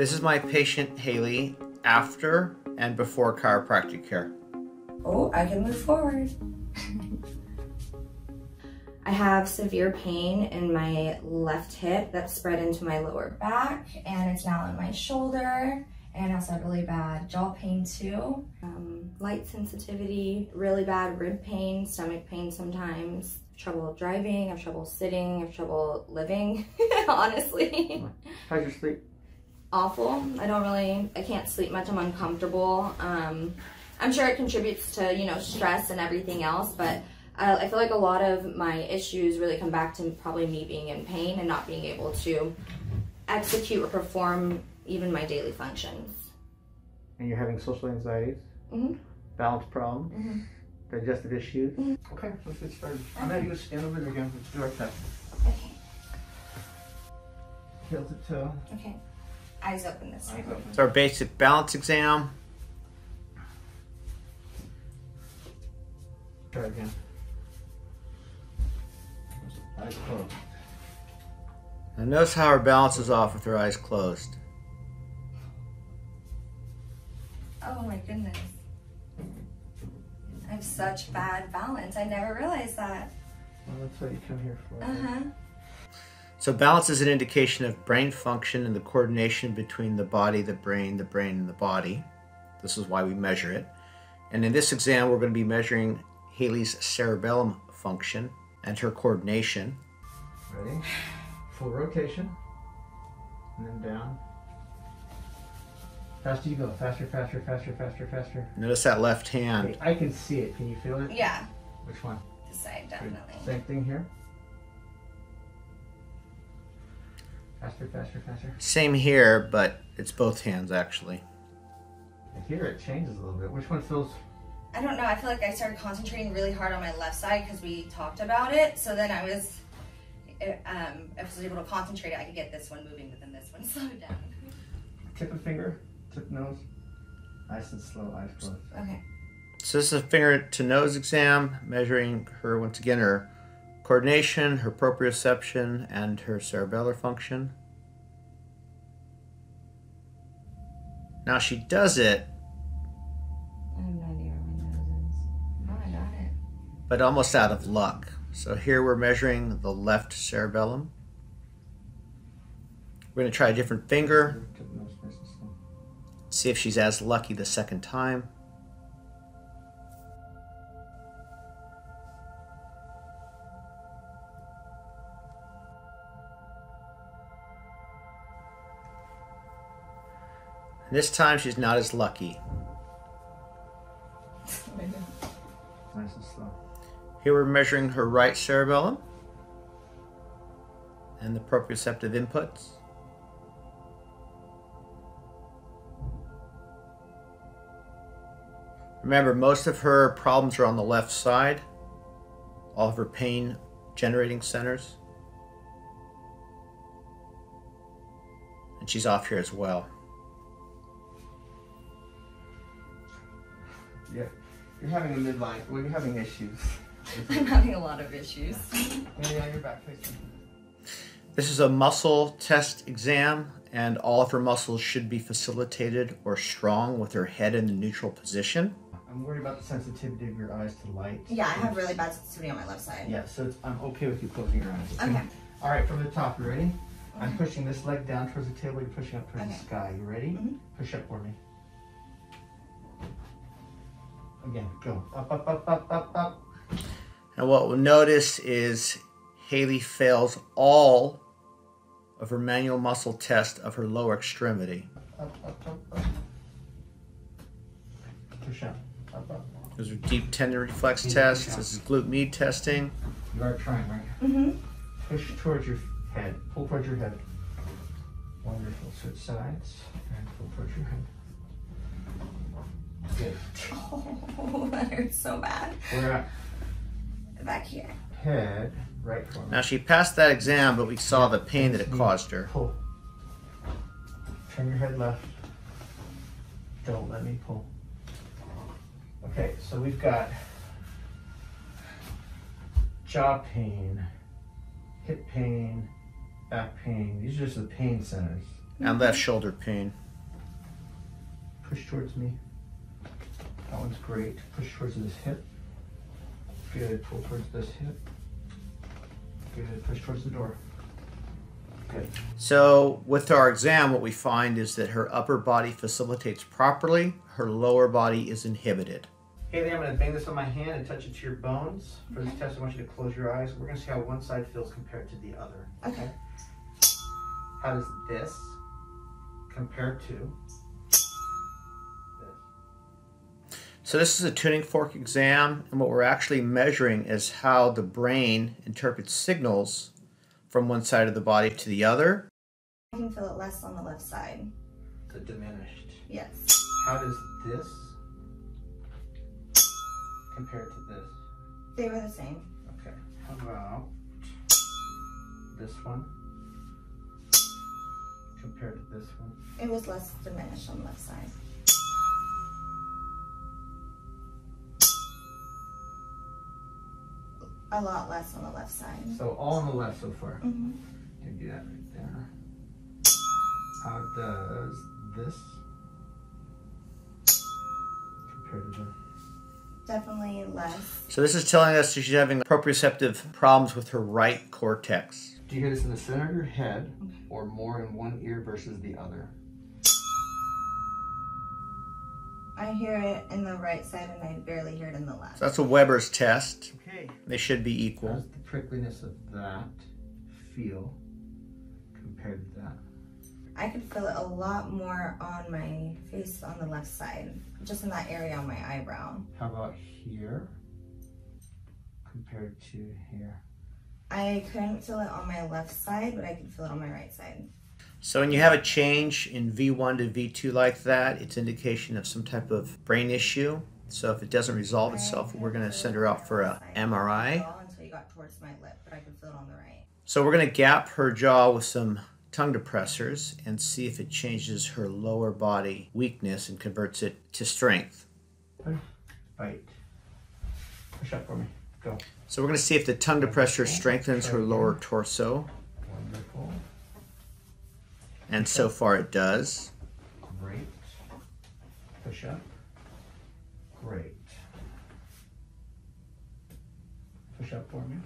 This is my patient Haley after and before chiropractic care. Oh, I can move forward. I have severe pain in my left hip that's spread into my lower back, and it's now in my shoulder, and I also have really bad jaw pain too. Light sensitivity, really bad rib pain, stomach pain sometimes, trouble driving, I have trouble sitting, I have trouble living, honestly. How's your sleep? Awful. I can't sleep much, I'm uncomfortable. I'm sure it contributes to, you know, stress and everything else, but I feel like a lot of my issues really come back to probably me being in pain and not being able to execute or perform even my daily functions. And you're having social anxieties? Mm-hmm. Balance problems? Mm-hmm. Digestive issues? Mm-hmm. Okay, let's get started. I'm gonna do a stand over there again. Let's do our test. Okay. Heel to toe. Okay. Eyes open this time. It's our basic balance exam. Try again. Eyes closed. Now notice how her balance is off with her eyes closed. Oh my goodness. I have such bad balance. I never realized that. Well, that's what you come here for. Uh-huh. So balance is an indication of brain function and the coordination between the body, the brain, and the body. This is why we measure it. And in this exam, we're going to be measuring Haley's cerebellum function and her coordination. Ready? Full rotation. And then down. Faster you go. Faster, faster, faster, faster, faster. Notice that left hand. Okay, I can see it. Can you feel it? Yeah. Which one? This side, definitely. Same thing here. Faster, faster, faster. Same here, but it's both hands actually. And here it changes a little bit. Which one feels? I don't know. I feel like I started concentrating really hard on my left side because we talked about it. So then I was able to concentrate. I could get this one moving, but then this one slowed down. Tip of finger, tip nose. Nice and slow, eyes closed. Okay. So this is a finger to nose exam, measuring her, once again, her coordination, her proprioception, and her cerebellar function. Now she does it. I have no idea where my nose is. Oh, I got it. But almost out of luck. So here we're measuring the left cerebellum. We're going to try a different finger. See if she's as lucky the second time. This time she's not as lucky. Nice and slow. Here we're measuring her right cerebellum and the proprioceptive inputs. Remember, most of her problems are on the left side, all of her pain generating centers. And she's off here as well. Yeah, you're having a midline. Well, you're having issues. I'm having a lot of issues. Yeah, you're back. Please. This is a muscle test exam, and all of her muscles should be facilitated or strong with her head in the neutral position. I'm worried about the sensitivity of your eyes to light. Yeah, I have really bad sensitivity on my left side. Yeah, so I'm okay with you closing your eyes. Okay. All right, from the top, you ready? Okay. I'm pushing this leg down towards the table. You're pushing up towards Okay. the sky. You ready? Mm-hmm. Push up for me. Again, go. Up, up, up, up, up, up. And what we'll notice is Haley fails all of her manual muscle test of her lower extremity. Up, up, up, up. Push up. Up, up. Those are deep tendon reflex tests. This is glute med testing. You are trying, right? Mm-hmm. Push towards your head. Pull towards your head. Wonderful. Switch sides and pull towards your head. Good. Oh, that hurts so bad. Where at? Back here. Head, right corner. Now she passed that exam, but we saw the pain that it caused her. Pull. Turn your head left. Don't let me pull. Okay, so we've got jaw pain, hip pain, back pain. These are just the pain centers. And left shoulder pain. Push towards me. That one's great. Push towards this hip. Good. Pull towards this hip. Good. Push towards the door. Good. So with our exam, what we find is that her upper body facilitates properly, her lower body is inhibited. Okay, then I'm going to bang this on my hand and touch it to your bones. For this test, I want you to close your eyes. We're going to see how one side feels compared to the other. Okay. How does this compare to this? So this is a tuning fork exam, and what we're actually measuring is how the brain interprets signals from one side of the body to the other. I can feel it less on the left side. The diminished. Yes. How does this compare to this? They were the same. Okay. How about this one compared to this one? It was less diminished on the left side. A lot less on the left side. So all on the left so far. Mm-hmm. You can do that right there. How does this compare to this? Definitely less. So this is telling us that she's having proprioceptive problems with her right cortex. Do you hear this in the center of your head or more in one ear versus the other? I hear it in the right side and I barely hear it in the left. So that's a Weber's test. Okay. They should be How equal. does the prickliness of that feel compared to that? I could feel it a lot more on my face on the left side, just in that area on my eyebrow. How about here compared to here? I couldn't feel it on my left side, but I could feel it on my right side. So when you have a change in V1 to V2 like that, it's indication of some type of brain issue. So if it doesn't resolve itself, we're going to send her out for a MRI. Until you got towards my lip, but I could feel it on the right. So we're going to gap her jaw with some tongue depressors and see if it changes her lower body weakness and converts it to strength. Bite. Push up for me. Go. So we're going to see if the tongue depressor strengthens her lower torso. Wonderful. And so far it does. Great. Push up. Great. Push up for me.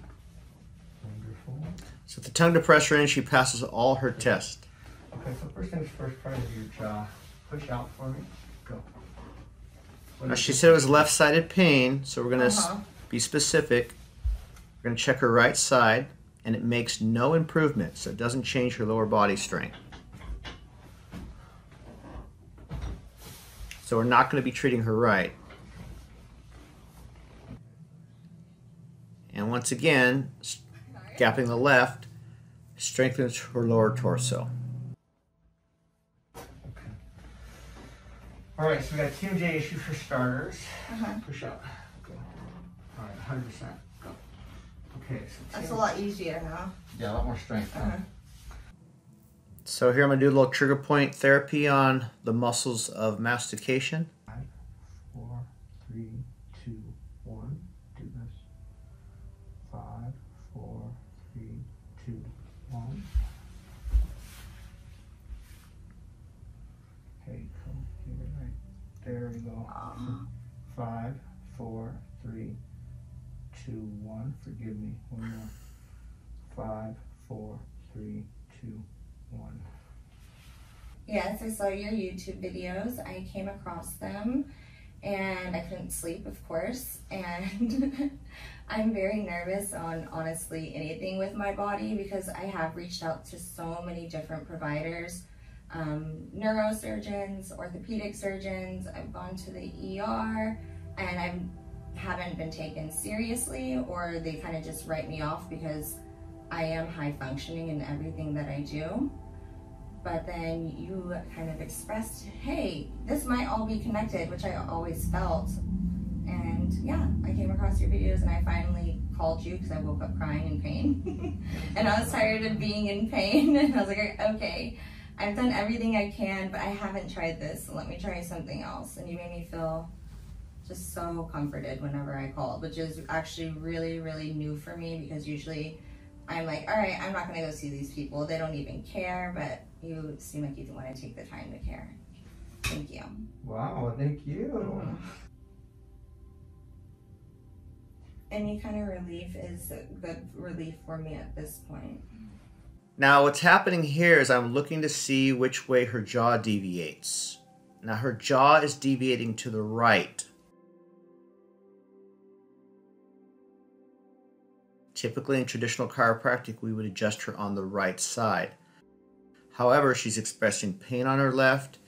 Wonderful. So with the tongue depressor in, she passes all her tests. Okay, so first things first, part of your jaw. Push out for me. Go. Now she said it was left-sided pain, so we're going to be specific. We're going to check her right side, and it makes no improvement, so it doesn't change her lower body strength. So we're not going to be treating her right. And once again, gapping the left strengthens her lower torso. Okay. All right, so we got TMJ issue for starters. Push up. Go. All right, 100%. Go. Okay, so That's a lot easier now. Yeah, a lot more strength. Huh? So here I'm going to do a little trigger point therapy on the muscles of mastication. 5, 4, 3, 2, 1. Do this. 5, 4, 3, 2, 1. Okay, come here, right there we go. 5, 4, 3, 2, 1. Forgive me. One more. 5, 4, 3, 2, 1. Yes, I saw your YouTube videos. I came across them and I couldn't sleep, of course. And I'm very nervous on honestly anything with my body because I have reached out to so many different providers, neurosurgeons, orthopedic surgeons. I've gone to the ER and I haven't been taken seriously, or they kind of just write me off because I am high functioning in everything that I do. But then you kind of expressed, hey, this might all be connected, which I always felt. And yeah, I came across your videos and I finally called you because I woke up crying in pain. And I was tired of being in pain. And I was like, okay, I've done everything I can, but I haven't tried this. So let me try something else. And you made me feel just so comforted whenever I called, which is actually really, really new for me because usually I'm like, all right, I'm not gonna go see these people. They don't even care, but You seem like you want to take the time to care. Thank you. Wow, thank you. Any kind of relief is a good relief for me at this point. Now what's happening here is I'm looking to see which way her jaw deviates. Now her jaw is deviating to the right. Typically in traditional chiropractic, we would adjust her on the right side. However, she's expressing pain on her left,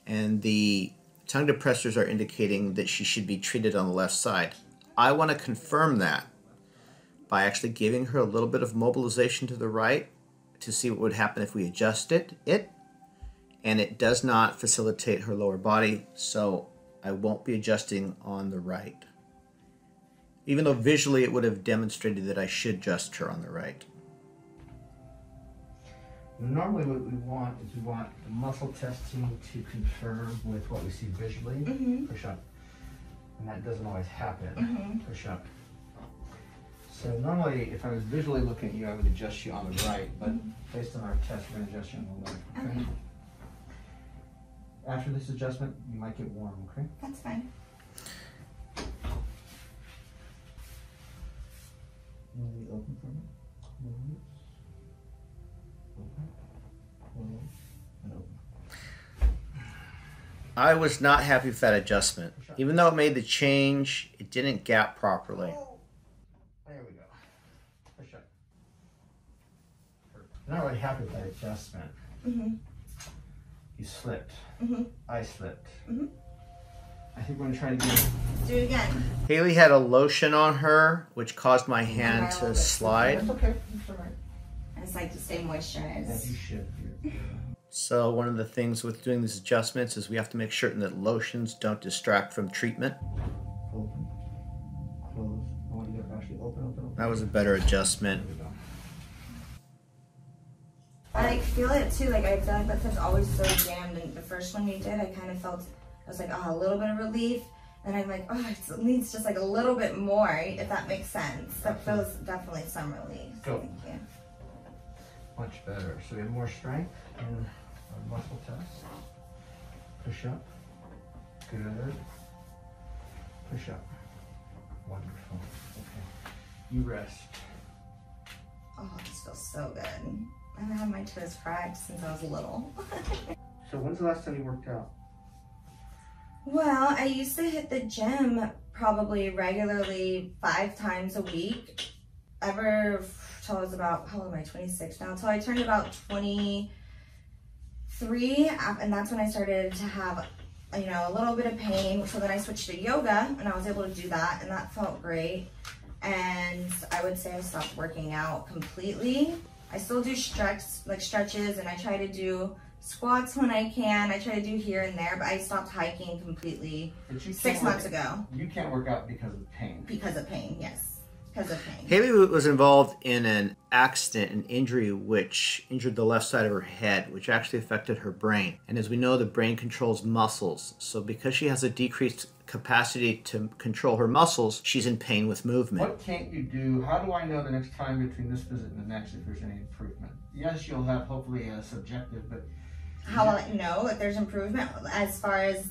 and the tongue depressors are indicating that she should be treated on the left side. I want to confirm that by actually giving her a little bit of mobilization to the right to see what would happen if we adjusted it. And it does not facilitate her lower body, so I won't be adjusting on the right. Even though visually it would have demonstrated that I should adjust her on the right. Normally what we want is we want the muscle testing to confirm with what we see visually. Push up. And that doesn't always happen. Push up. So normally if I was visually looking at you, I would adjust you on the right, but based on our test, we're going to adjust you on the left. Okay? After this adjustment, you might get warm, okay? That's fine. Open for me. Open, close, and open. I was not happy with that adjustment. Even though it made the change, it didn't gap properly. There we go. Push up. I'm not really happy with that adjustment. You slipped. I slipped. I think we're going to try to get... Do it again. Haley had a lotion on her, which caused my hand to slide. That's okay. That's all right. I just like to stay moisturized. As you should. So one of the things with doing these adjustments is we have to make certain that lotions don't distract from treatment. Open. Close. I want you to actually open. That was a better adjustment. There we go. I feel it too, I feel like that's always so jammed, and the first one you did, I kind of felt, I was like, oh, a little bit of relief, and I'm like, oh, it needs just a little bit more, if that makes sense. That feels definitely some relief. Go. Thank you. Much better. So we have more strength in our muscle test. Push up. Good. Push up. Wonderful. Okay. You rest. Oh, this feels so good. I haven't had my toes cracked since I was little. So when's the last time you worked out? Well, I used to hit the gym probably regularly 5 times a week. Ever till I was about, how old am I, 26 now? Till I turned about 23, and that's when I started to have, a little bit of pain. So then I switched to yoga, and I was able to do that, and that felt great. And I would say I stopped working out completely. I still do stretches, and I try to do squats when I can. I try to do here and there, but I stopped hiking completely 6 months ago. You can't work out because of pain. Because of pain, yes. Because of pain. Haley was involved in an accident, an injury, which injured the left side of her head, which actually affected her brain. And as we know, the brain controls muscles. So because she has a decreased capacity to control her muscles, she's in pain with movement. What can't you do? How do I know the next time between this visit and the next if there's any improvement? Yes, you'll have hopefully a subjective, but... How will I know if there's improvement? As far as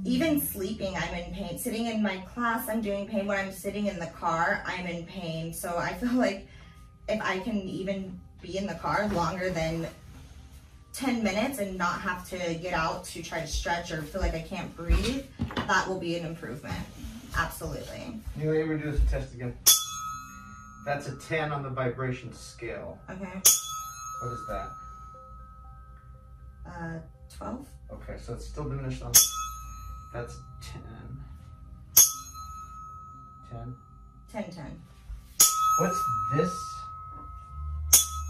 even sleeping, I'm in pain. Sitting in my class, I'm doing pain. When I'm sitting in the car, I'm in pain. So I feel like if I can even be in the car longer than 10 minutes and not have to get out to try to stretch or feel like I can't breathe, that will be an improvement. Absolutely. You ever do this test again? That's a 10 on the vibration scale. Okay. What is that? 12. Okay, so it's still diminished on. That's 10. 10. 10, 10. What's this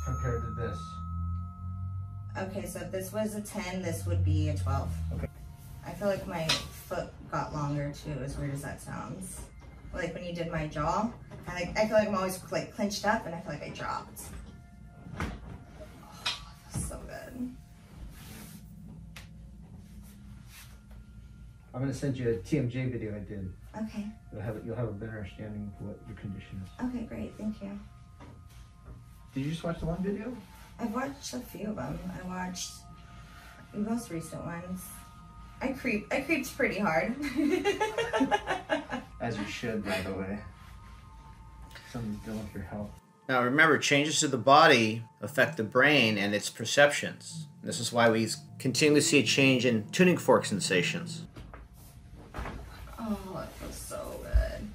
compared to this? Okay, so if this was a 10, this would be a 12. Okay. I feel like my foot got longer too, as weird as that sounds. Like when you did my jaw, I feel like I'm always clenched up, and I feel like I dropped. Oh, that's so good. I'm going to send you a TMJ video I did. Okay. You'll have a better understanding of what your condition is. Okay, great. Thank you. Did you just watch the one video? I've watched a few of them. I watched the most recent ones. I creeped pretty hard. As you should, by the way. Something's dealing with your health. Now remember, changes to the body affect the brain and its perceptions. This is why we continually see a change in tuning fork sensations. Oh, it feels so good.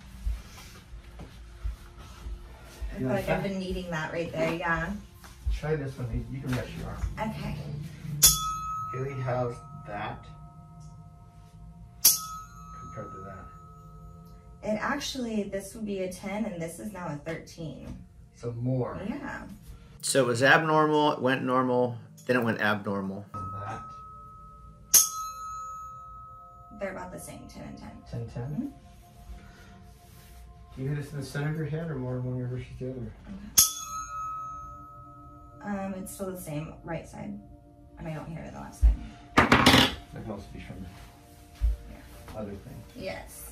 I feel like I've been needing that right there, yeah. Try this one. You can rest your arm. Okay. Haley, how's that compared to that? It actually, this would be a 10 and this is now a 13. So more. Yeah. So it was abnormal, it went normal, then it went abnormal. That. They're about the same, 10 and 10. 10, 10. Mm-hmm. Do you hit this in the center of your head or more in one ear versus the other? Okay. It's still the same, right side. And I don't hear it on the left side. That can also be from the other thing. Yes.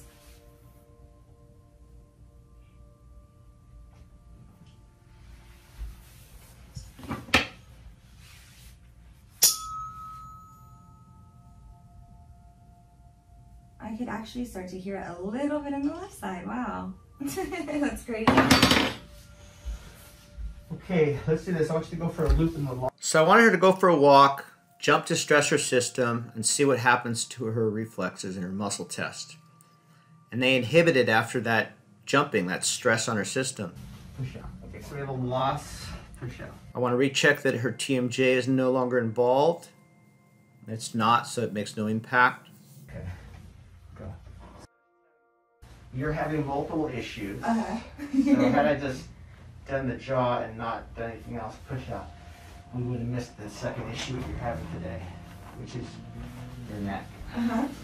I could actually start to hear it a little bit on the left side. Wow. That's great. Okay, let's do this. I want you to go for a loop in the lawn. So I wanted her to go for a walk, jump to stress her system, and see what happens to her reflexes in her muscle test. And they inhibited after that jumping, that stress on her system. Push out. Okay, so we have a loss. Push out. I want to recheck that her TMJ is no longer involved. It's not, so it makes no impact. Okay, go. You're having multiple issues. So had I just done the jaw and not done anything else, push out, we would have missed the second issue you're having today, which is your neck.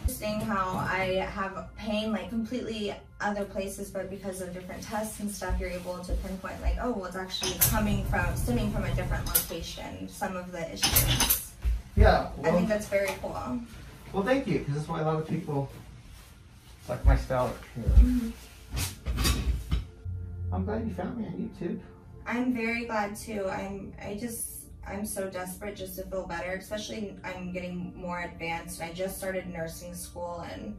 Seeing how I have pain like completely other places, but because of different tests and stuff, you're able to pinpoint like, oh, well, it's actually stemming from a different location, some of the issues. Yeah, well, I think that's very cool. Well, thank you, because that's why a lot of people, it's like my style of care. I'm glad you found me on YouTube. I'm very glad too. I'm so desperate just to feel better, especially I'm getting more advanced. I just started nursing school and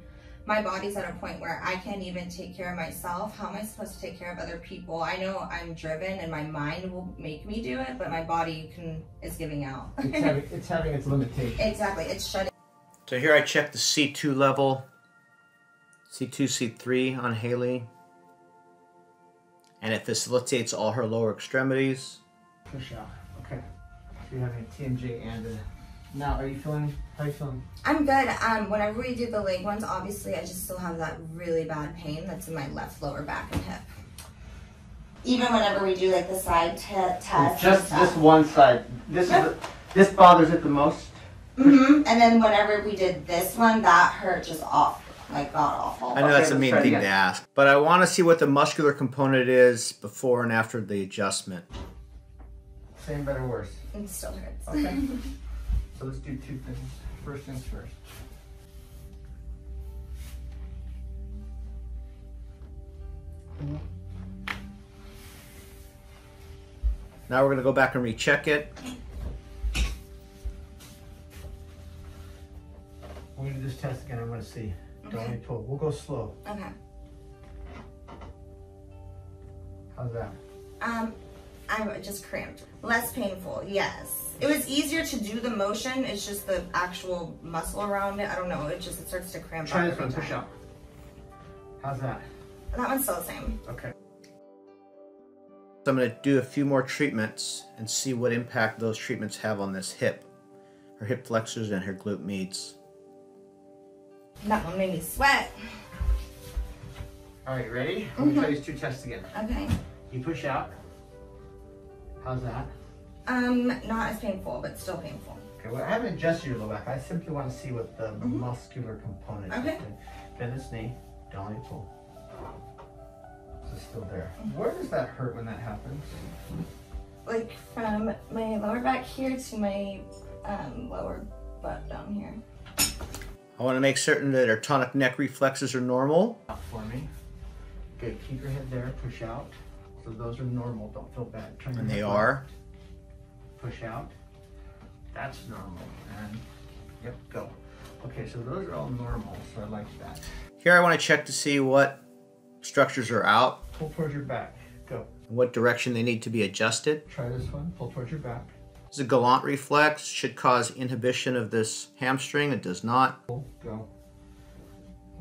my body's at a point where I can't even take care of myself. How am I supposed to take care of other people? I know I'm driven and my mind will make me do it, but my body is giving out. It's having its limitations. Exactly, it's shutting. So here I check the C2 level, C2, C3 on Haley. And it facilitates all her lower extremities. Push out. Okay. So you're having a TMJ and a... Now, how are you feeling? I'm good. Whenever we do the leg ones, obviously I just still have that really bad pain that's in my left lower back and hip. Even whenever we do like the side test. Just this one side. This bothers it the most? And then whenever we did this one, that hurt just off. Like god awful. I know that's a mean thing to ask, but I want to see what the muscular component is before and after the adjustment. Same, better, worse? It still hurts. Okay. So let's do two things. First things first. Now we're going to go back and recheck it. We're going to do this test again. I want to see. Okay. Don't let me pull. We'll go slow. Okay. How's that? I'm just cramped. Less painful, yes. It was easier to do the motion. It's just the actual muscle around it. I don't know. It starts to cramp. Try this one. Push out. How's that? That one's still the same. Okay. So I'm going to do a few more treatments and see what impact those treatments have on this hip. Her hip flexors and her glute medius. That one made me sweat. All right, ready? Let me try these two tests again. Okay. You push out. How's that? Not as painful, but still painful. Okay, well, I haven't adjusted your low back. I simply want to see what the muscular component is. Bend this knee. Don't let it pull. It's still there. Where does that hurt when that happens? Like from my lower back here to my lower butt down here. I want to make certain that her tonic neck reflexes are normal. Out for me. Good. Keep your head there. Push out. So those are normal. Don't feel bad. Turn your And they head are. push out. That's normal. And yep, go. Okay, so those are all normal, so I like that. Here I want to check to see what structures are out, Pull towards your back. Go. what direction they need to be adjusted. Try this one. Pull towards your back. This is a gallant reflex, should cause inhibition of this hamstring. It does not. Pull, go.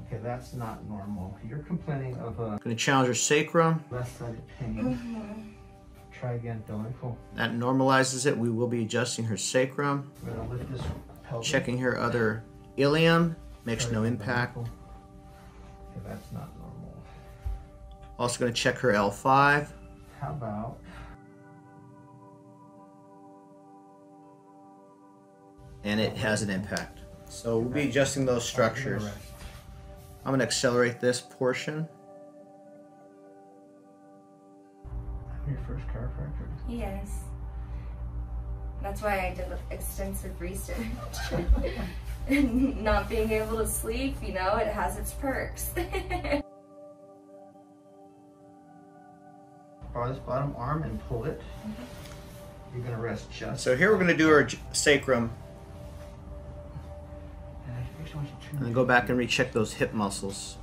Okay, that's not normal. You're complaining of a Going to challenge her sacrum. left-sided pain. Try again, Dylan. Cool. That normalizes it. We will be adjusting her sacrum. We're gonna lift this pelvis. Checking her other ilium. Makes Try no again, Dylan. impact. Cool. Okay, that's not normal. Also going to check her L5. How about And it has an impact. So we'll be adjusting those structures. rest. I'm going to accelerate this portion. I'm your first chiropractor. Yes. That's why I did extensive research. Not being able to sleep, you know, it has its perks. Borrow this bottom arm and pull it. You're gonna rest just. So here we're going to do her sacrum And I actually want you to turn and then go back and recheck those hip muscles.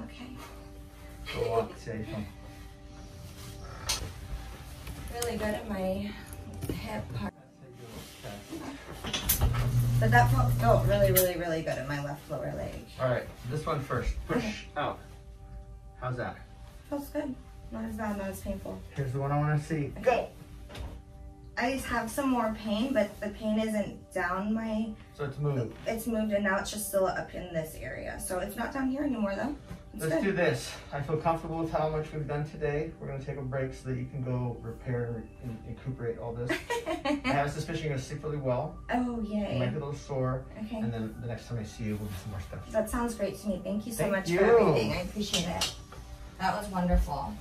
Okay. Go walk safe. Really good at my hip part. But that felt really, really, really good at my left lower leg. All right, this one first. Push out. How's that? Feels good. Not as bad, not as painful. Here's the one I want to see. Go. I have some more pain, but the pain isn't down my... So it's moved. It's moved and now it's just still up in this area. So it's not down here anymore though. It's Let's good. do this. I feel comfortable with how much we've done today. We're going to take a break so that you can go repair and recuperate all this. I have a suspicion you're going to sleep really well. Oh, You might yay. be a little sore. Okay. And then the next time I see you, we'll do some more stuff. That sounds great to me. Thank you so Thank much you. for everything. I appreciate it. That was wonderful.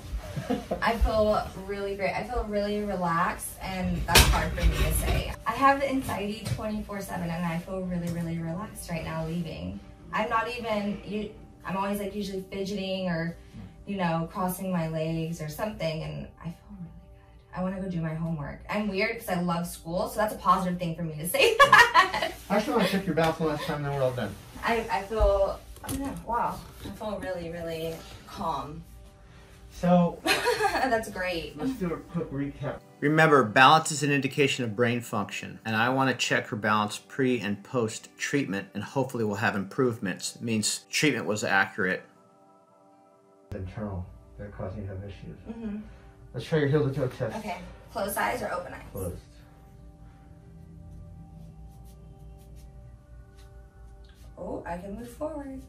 I feel really great. I feel really relaxed, and that's hard for me to say. I have anxiety 24/7, and I feel really, really relaxed right now leaving. I'm not even, I'm always like usually fidgeting or, you know, crossing my legs or something, and I feel really good. I want to go do my homework. I'm weird because I love school, so that's a positive thing for me to say that. I actually want to check your balance one last time, then we're all done. I feel, oh yeah, wow. I feel really, really calm. So, That's great. let's do a quick recap. Remember, balance is an indication of brain function, and I want to check her balance pre and post treatment, and hopefully we'll have improvements. It means treatment was accurate. Internal, they're causing you to have issues. Mm-hmm. Let's try your heel to toe test. Okay, closed eyes or open eyes? Closed. Oh, I can move forward.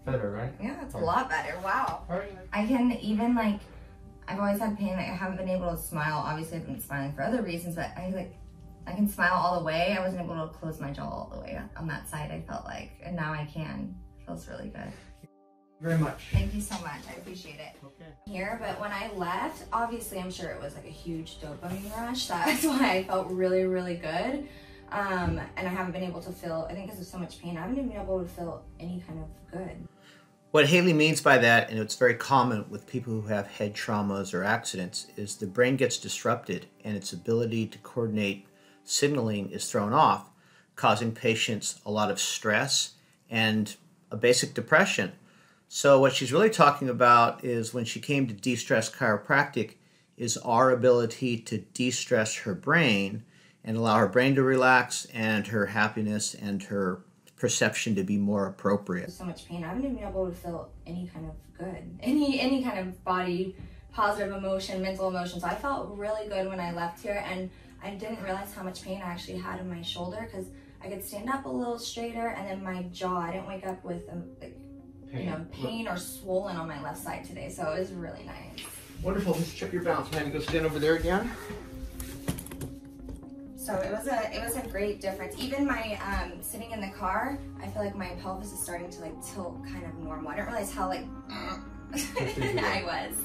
Better, right? Yeah, it's a lot better. Wow. All right. I can even like, I've always had pain. Like I haven't been able to smile. Obviously, I've been smiling for other reasons, but I can smile all the way. I wasn't able to close my jaw all the way on that side. I felt like, and now I can. It feels really good. Very much. Thank you so much. I appreciate it. Okay. Here, but when I left, obviously I'm sure it was like a huge dopamine rush. That's why I felt really, really good. And I haven't been able to feel, I think because of so much pain, I haven't even been able to feel any kind of good. What Haley means by that, and it's very common with people who have head traumas or accidents, is the brain gets disrupted and its ability to coordinate signaling is thrown off, causing patients a lot of stress and a basic depression. So what she's really talking about is when she came to De-Stress Chiropractic is our ability to de-stress her brain and allow her brain to relax and her happiness and her perception to be more appropriate. So much pain, I haven't even been able to feel any kind of good, any kind of body, positive emotion, mental emotion. So I felt really good when I left here, and I didn't realize how much pain I actually had in my shoulder because I could stand up a little straighter, and then my jaw, I didn't wake up with like, you know, pain or swollen on my left side today. So it was really nice. Wonderful. Let's check your balance, man. Go stand over there again. So it was a great difference. Even my sitting in the car, I feel like my pelvis is starting to like tilt kind of normal. I didn't realize how like I was.